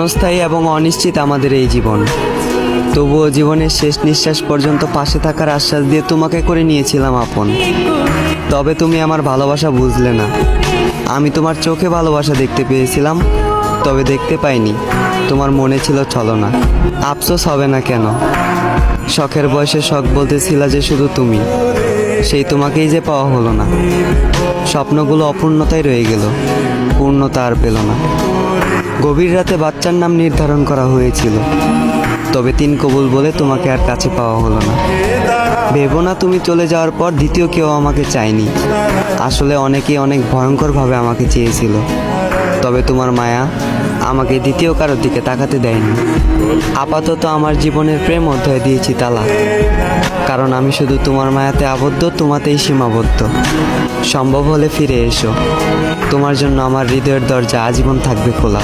ক্ষণস্থায়ী এবং অনিশ্চিত আমাদের এই জীবন। তবুও জীবনের শেষ নিঃশ্বাস পর্যন্ত পাশে থাকার আশ্বাস দিয়ে তোমাকে করে নিয়েছিলাম আপন। তবে তুমি আমার ভালোবাসা বুঝলে না। আমি তোমার চোখে ভালোবাসা দেখতে পেয়েছিলাম, তবে দেখতে পাইনি তোমার মনে ছিল ছলনা। আফসোস হবে না কেন? শখের বয়সে শখ বলতেছিলা যে শুধু তুমি, সেই তোমাকেই যে পাওয়া হলো না। স্বপ্নগুলো অপূর্ণতায় রয়ে গেল, পূর্ণতা আর পেল না। গভীর রাতে বাচ্চার নাম নির্ধারণ করা হয়েছিল, তবে 3 কবুল বলে তোমাকে আর কাছে পাওয়া হলো না। ভেবো না তুমি চলে যাওয়ার পর দ্বিতীয় কেউ আমাকে চায়নি। আসলে অনেকেই অনেক ভয়ঙ্করভাবে আমাকে চেয়েছিল, তবে তোমার মায়া আমাকে দ্বিতীয় কারোর দিকে তাকাতে দেয়নি। আপাতত আমার জীবনের প্রেম অধ্যায় দিয়েছি তালা, কারণ আমি শুধু তোমার মায়াতে আবদ্ধ, তোমাতেই সীমাবদ্ধ। সম্ভব হলে ফিরে এসো, তোমার জন্য আমার হৃদয়ের দরজা আজীবন থাকবে খোলা।